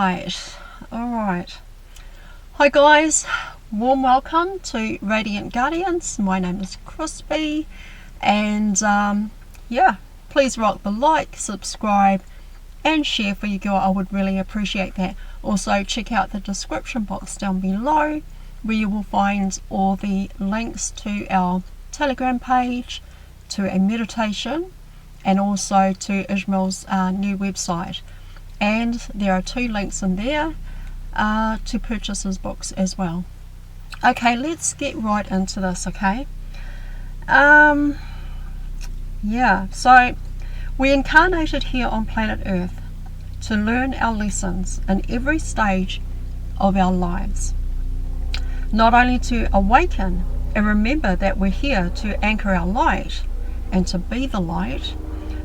Alright. Hi guys, warm welcome to Radiant Guardians. My name is Crispy, and please rock the like, subscribe and share for you girl. I would really appreciate that. Also check out the description box down below where you will find all the links to our Telegram page, to a meditation, and also to Ishmael's new website. And there are 2 links in there to purchase his books as well. Okay, let's get right into this, okay? So we incarnated here on planet Earth to learn our lessons in every stage of our lives. Not only to awaken and remember that we're here to anchor our light and to be the light,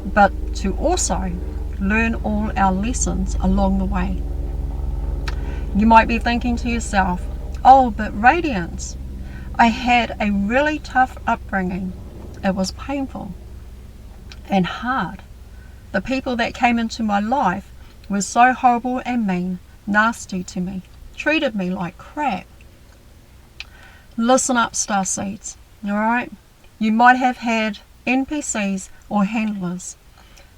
but to also learn all our lessons along the way. You might be thinking to yourself, oh, but Radiance, I had a really tough upbringing. It was painful and hard. The people that came into my life were so horrible and mean, nasty to me, treated me like crap. Listen up, starseeds, alright? You might have had NPCs or handlers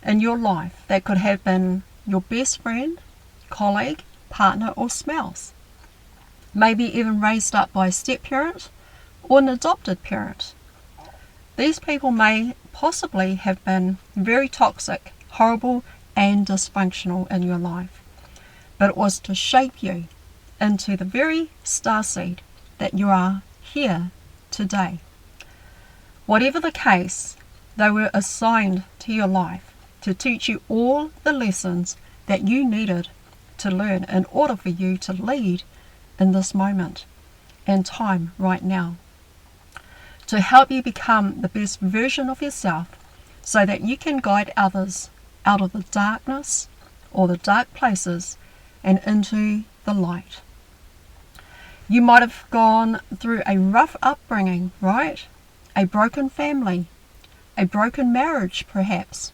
in your life that could have been your best friend, colleague, partner or spouse. Maybe even raised up by a step-parent or an adopted parent. These people may possibly have been very toxic, horrible and dysfunctional in your life. But it was to shape you into the very starseed that you are here today. Whatever the case, they were assigned to your life to teach you all the lessons that you needed to learn in order for you to lead in this moment and time right now. To help you become the best version of yourself so that you can guide others out of the darkness or the dark places and into the light. You might have gone through a rough upbringing, right? A broken family, a broken marriage perhaps.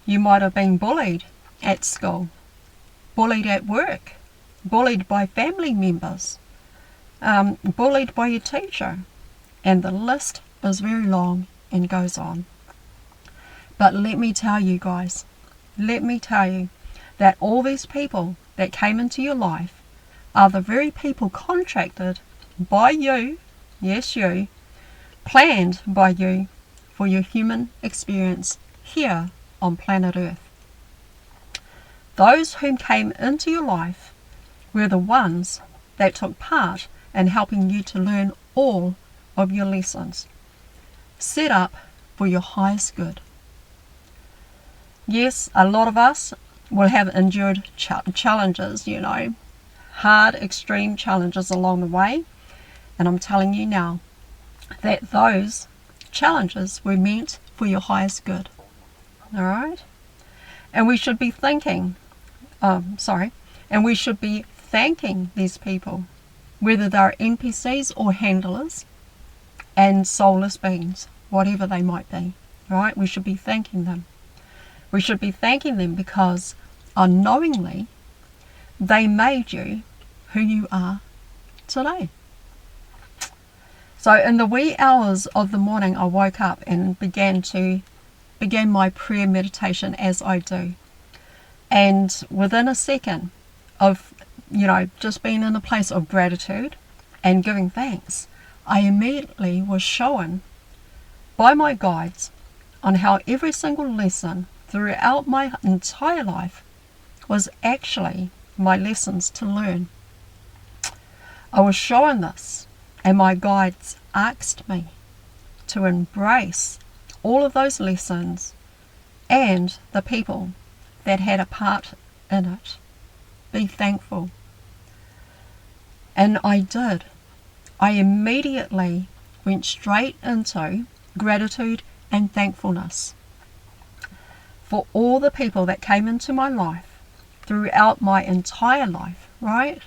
You might have been bullied at school, bullied at work, bullied by family members, bullied by your teacher, and the list is very long and goes on. But let me tell you guys, that all these people that came into your life are the very people contracted by you, yes you, planned by you for your human experience here on planet Earth. Those whom came into your life were the ones that took part in helping you to learn all of your lessons, set up for your highest good. Yes, a lot of us will have endured challenges, hard, extreme challenges along the way, and I'm telling you now that those challenges were meant for your highest good. Alright? And we should be thanking these people, whether they're NPCs or handlers and soulless beings, whatever they might be. Right? We should be thanking them. We should be thanking them because unknowingly they made you who you are today. So in the wee hours of the morning I woke up and began my prayer meditation as I do. And within a second of, just being in a place of gratitude and giving thanks, I immediately was shown by my guides on how every single lesson throughout my entire life was actually my lessons to learn. I was shown this, and my guides asked me to embrace all of those lessons and the people that had a part in it. Be thankful. And I did. I immediately went straight into gratitude and thankfulness for all the people that came into my life throughout my entire life, right?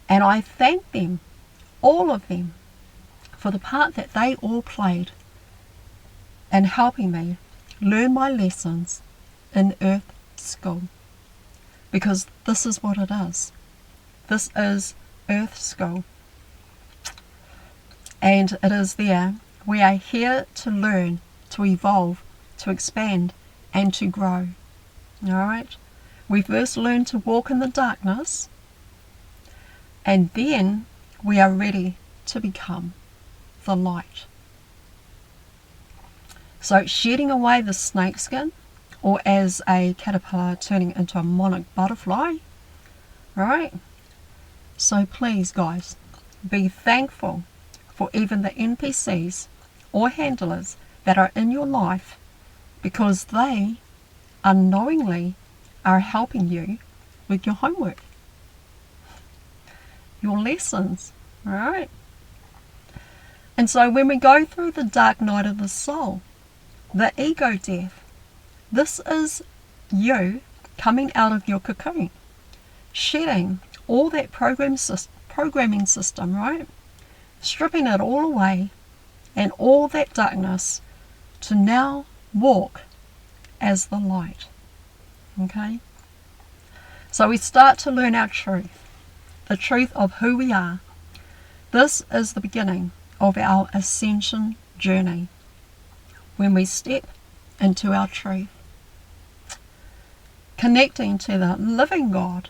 And I thank them, all of them, for the part that they all played in helping me learn my lessons in Earth School. because this is what it is. This is Earth School. And it is there. We are here to learn, to evolve, to expand, and to grow. Alright? We first learn to walk in the darkness, and then we are ready to become the light. So shedding away the snakeskin, or as a caterpillar turning into a monarch butterfly, right? So please, guys, be thankful for even the NPCs or handlers that are in your life, because they unknowingly are helping you with your homework, your lessons, right? And so when we go through the dark night of the soul, the ego death, this is you coming out of your cocoon, shedding all that programming system, right? Stripping it all away and all that darkness to now walk as the light. Okay? So we start to learn our truth, the truth of who we are. This is the beginning of our ascension journey, when we step into our truth, connecting to the living God.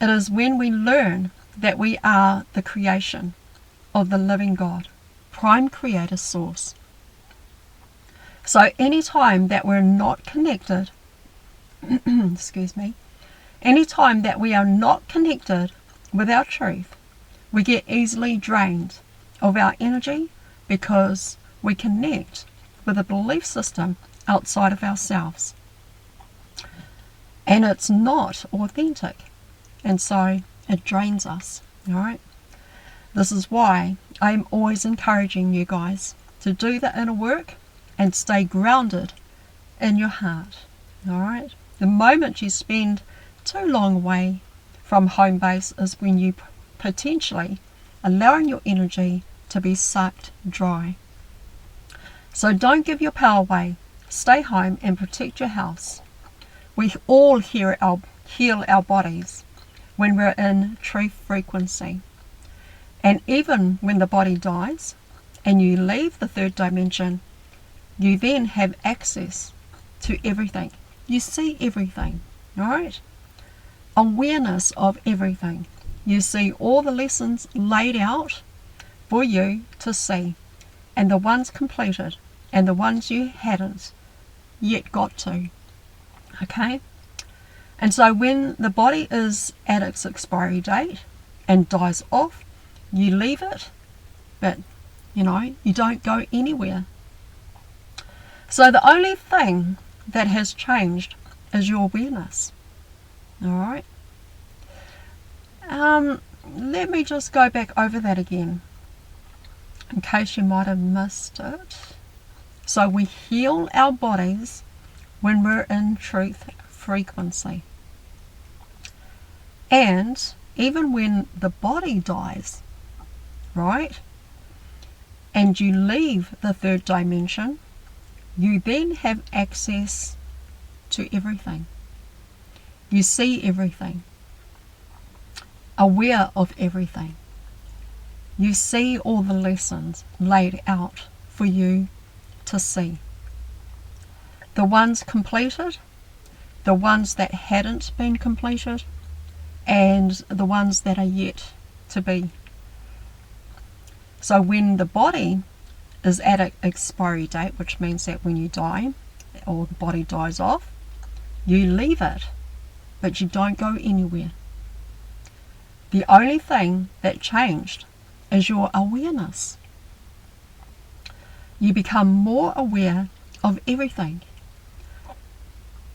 It is when we learn that we are the creation of the living God, prime creator source. So any time that we're not connected, excuse me, any time that we are not connected with our truth, we get easily drained of our energy, because we connect with a belief system outside of ourselves. And it's not authentic. And so it drains us. Alright? This is why I'm always encouraging you guys to do the inner work and stay grounded in your heart. Alright? The moment you spend too long away from home base is when you potentially allowing your energy to be sucked dry. So don't give your power away. Stay home and protect your house. We all heal our bodies when we're in true frequency. And even when the body dies and you leave the third dimension, you then have access to everything. You see everything, alright? Awareness of everything. You see all the lessons laid out for you to see, and the ones completed, and the ones you hadn't yet got to. Okay? And so when the body is at its expiry date and dies off, you leave it, but you don't go anywhere. So the only thing that has changed is your awareness. Alright? Let me just go back over that again, in case you might have missed it. So we heal our bodies when we're in truth frequency. And even when the body dies, right, and you leave the third dimension, you then have access to everything. You see everything, aware of everything. You see all the lessons laid out for you to see. The ones completed, the ones that hadn't been completed, and the ones that are yet to be. So when the body is at an expiry date, which means that when you die or the body dies off, you leave it, but you don't go anywhere. The only thing that changed is your awareness. You become more aware of everything.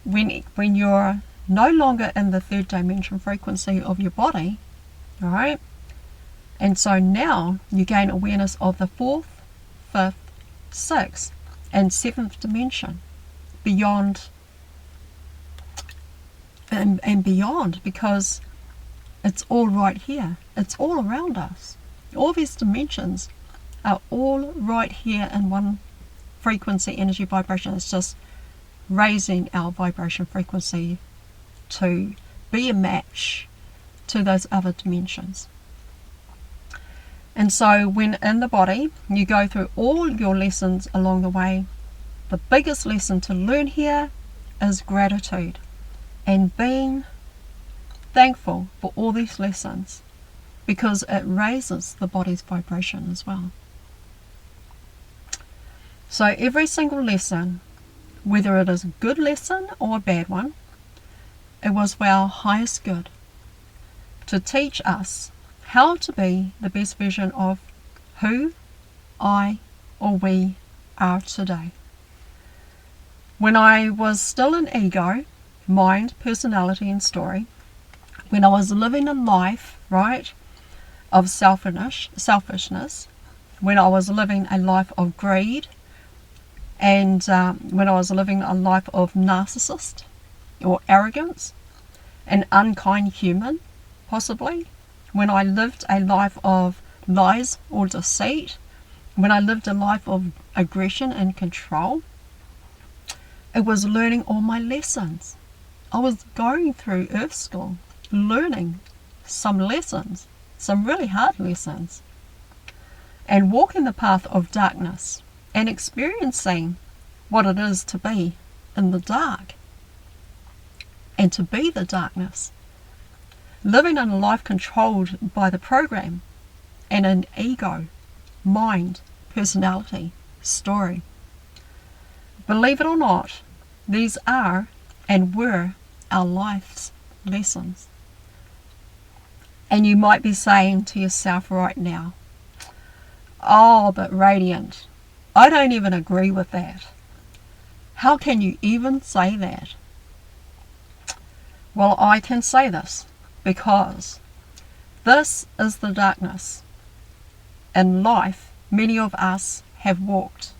When you're no longer in the third dimension frequency of your body, alright? And so now you gain awareness of the fourth, fifth, sixth, and seventh dimension, beyond and beyond, because it's all right here. It's all around us. All these dimensions are all right here in one frequency, energy, vibration. It's just raising our vibration frequency to be a match to those other dimensions. And so when in the body, you go through all your lessons along the way, the biggest lesson to learn here is gratitude and being thankful for all these lessons, because it raises the body's vibration as well. So every single lesson, whether it is a good lesson or a bad one, it was for our highest good, to teach us how to be the best version of who I or we are today. When I was still in ego, mind, personality and story, when I was living a life, right, of selfishness, when I was living a life of greed, and when I was living a life of narcissist or arrogance, an unkind human, possibly, when I lived a life of lies or deceit, when I lived a life of aggression and control, it was learning all my lessons. I was going through Earth School, learning some lessons, some really hard lessons, and walking the path of darkness and experiencing what it is to be in the dark and to be the darkness. Living in a life controlled by the program and an ego, mind, personality, story. Believe it or not, these are and were our life's lessons. And you might be saying to yourself right now, oh, but Radiant, I don't even agree with that. How can you even say that? Well, I can say this because this is the darkness in life many of us have walked.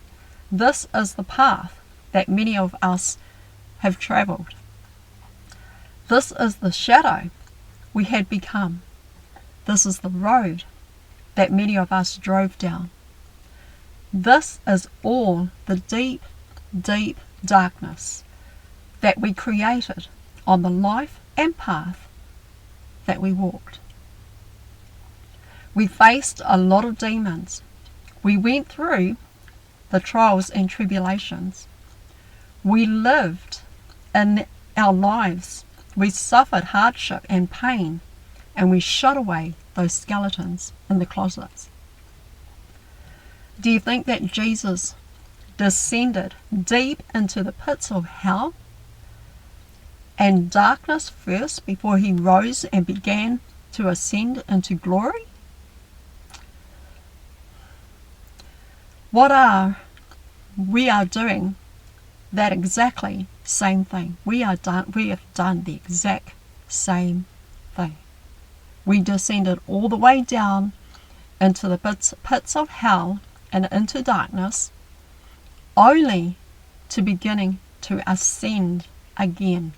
This is the path that many of us have travelled. This is the shadow we had become. This is the road that many of us drove down. This is all the deep, deep darkness that we created on the life and path that we walked. We faced a lot of demons. We went through the trials and tribulations. We lived in our lives. We suffered hardship and pain, and we shut away those skeletons in the closets. Do you think that Jesus descended deep into the pits of hell and darkness first before he rose and began to ascend into glory? We are doing that exactly same thing. We have done the exact same thing. We descended all the way down into the pits of hell and into darkness, only to beginning to ascend again,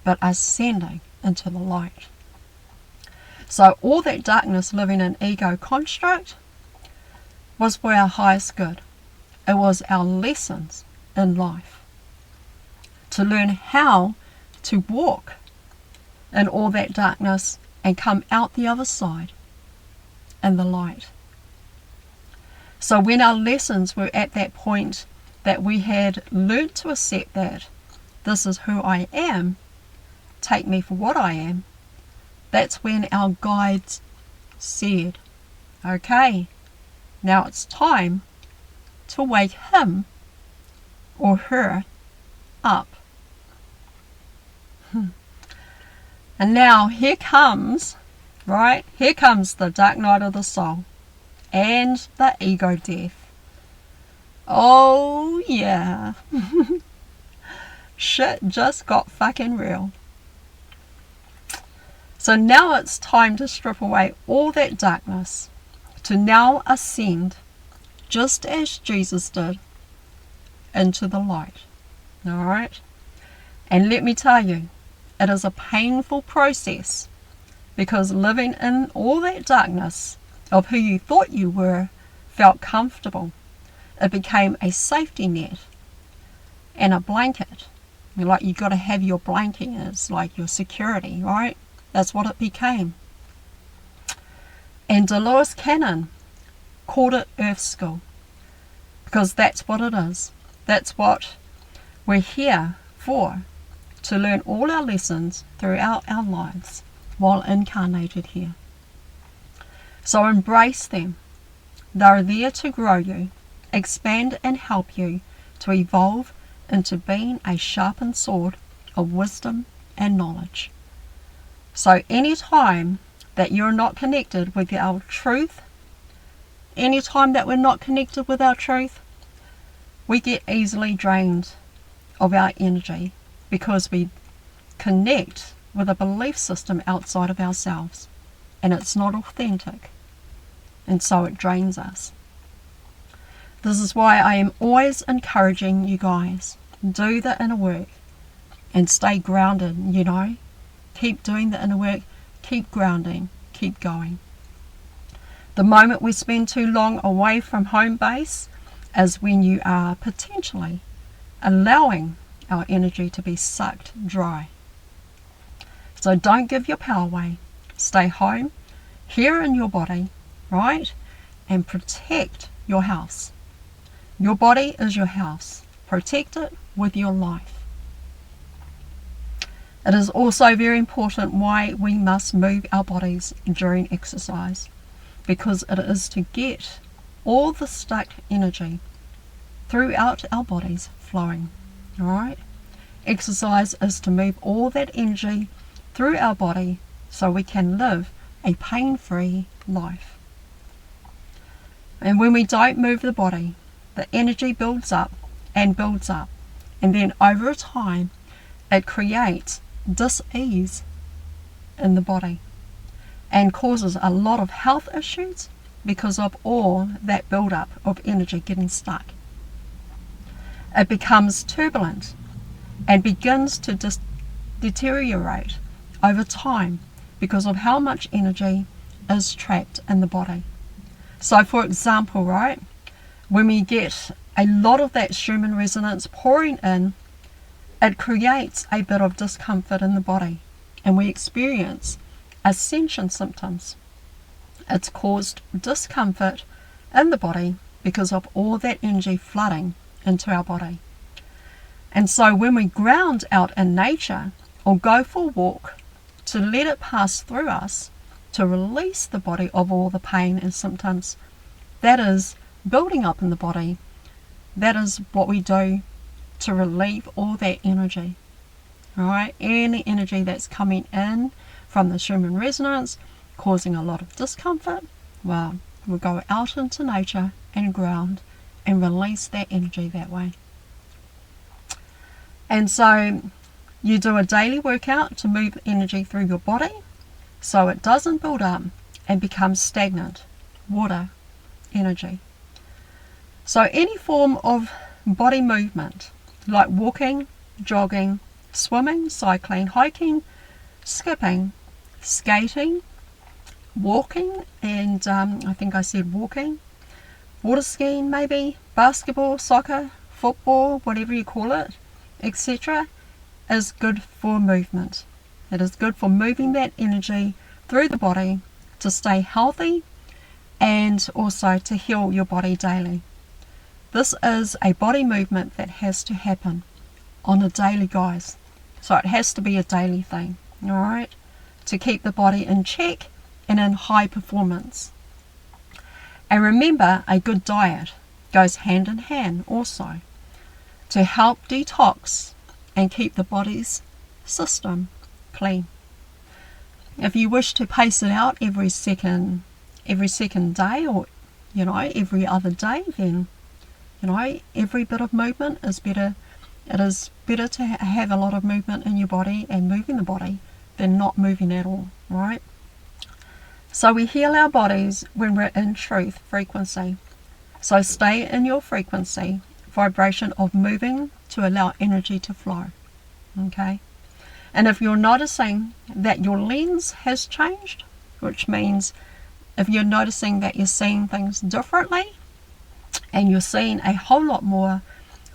but ascending into the light. So all that darkness living in ego construct was for our highest good. It was our lessons in life, to learn how to walk in all that darkness and come out the other side in the light. So when our lessons were at that point that we had learnt to accept that this is who I am, take me for what I am, that's when our guides said, okay, now it's time to wake him or her up. And now here comes the dark night of the soul and the ego death. Oh yeah. Shit just got fucking real. So now it's time to strip away all that darkness, to now ascend, just as Jesus did, into the light. Alright? And let me tell you, it is a painful process, because living in all that darkness of who you thought you were felt comfortable. It became a safety net and a blanket Like, you got to have your blankie. It's like your security, right? That's what it became. And Dolores Cannon called it Earth School, because that's what it is. That's what we're here for, to learn all our lessons throughout our lives while incarnated here. So embrace them. They're there to grow you, expand and help you to evolve into being a sharpened sword of wisdom and knowledge. So any time that you're not connected with our truth, any time that we're not connected with our truth, we get easily drained of our energy, because we connect with a belief system outside of ourselves, and it's not authentic, and so it drains us. This is why I am always encouraging you guys, do the inner work and stay grounded, Keep doing the inner work, keep grounding, keep going. The moment we spend too long away from home base is when you are potentially allowing our energy to be sucked dry. So don't give your power away. Stay home, here in your body, right? And protect your house. Your body is your house. Protect it with your life. It is also very important why we must move our bodies during exercise, because it is to get all the stuck energy throughout our bodies flowing. Alright? Exercise is to move all that energy through our body so we can live a pain-free life. And when we don't move the body, the energy builds up, and then over time it creates dis-ease in the body and causes a lot of health issues because of all that build-up of energy getting stuck. It becomes turbulent and begins to deteriorate over time because of how much energy is trapped in the body. So for example, right, when we get a lot of that Schumann resonance pouring in, it creates a bit of discomfort in the body, and we experience ascension symptoms. It's caused discomfort in the body because of all that energy flooding into our body. And so when we ground out in nature or go for a walk to let it pass through us, to release the body of all the pain and symptoms that is building up in the body, that is what we do to relieve all that energy. Alright, any energy that's coming in from the Schumann resonance causing a lot of discomfort, well, we'll go out into nature and ground and release that energy that way. And so you do a daily workout to move energy through your body so it doesn't build up and become stagnant water energy. So any form of body movement, like walking, jogging, swimming, cycling, hiking, skipping, skating, walking, and I think I said walking, water skiing maybe, basketball, soccer, football, whatever you call it, etc., is good for movement. It is good for moving that energy through the body to stay healthy and also to heal your body daily. This is a body movement that has to happen on a daily, guys. So it has to be a daily thing, alright, to keep the body in check and in high performance. And remember, a good diet goes hand in hand also to help detox and keep the body's system clean. If you wish to pace it out every second day, or every other day, then every bit of movement is better. It is better to have a lot of movement in your body and moving the body than not moving at all, right? So we heal our bodies when we're in truth frequency. So stay in your frequency, vibration of moving to allow energy to flow, okay? And if you're noticing that your lens has changed, which means if you're noticing that you're seeing things differently, and you're seeing a whole lot more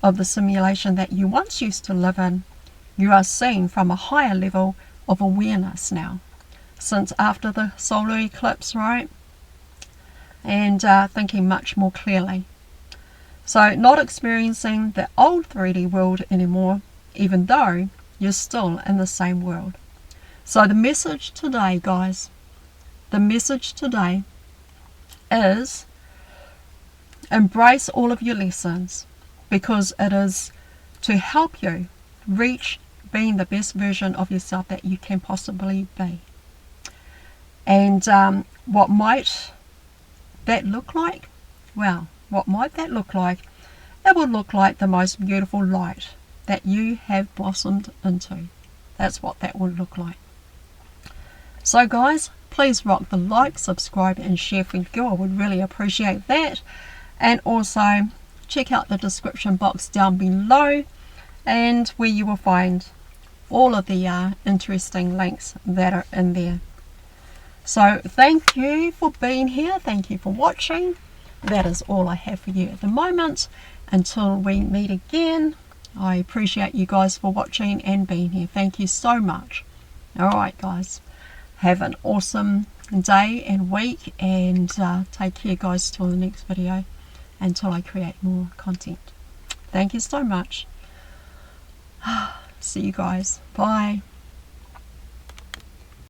of the simulation that you once used to live in, You are seeing from a higher level of awareness now, since after the solar eclipse, right? And thinking much more clearly. So not experiencing the old 3D world anymore, even though you're still in the same world. So the message today, guys, the message today is embrace all of your lessons, because it is to help you reach being the best version of yourself that you can possibly be. And what might that look like? Well, what might that look like? It will look like the most beautiful light that you have blossomed into. That's what that will look like. So guys, please rock the like, subscribe and share video. I would really appreciate that. And also check out the description box down below, and where you will find all of the interesting links that are in there. So thank you for being here. Thank you for watching. That is all I have for you at the moment. Until we meet again, I appreciate you guys for watching and being here. Thank you so much. Alright guys, have an awesome day and week, and take care guys till the next video, until I create more content. Thank you so much. See you guys. Bye.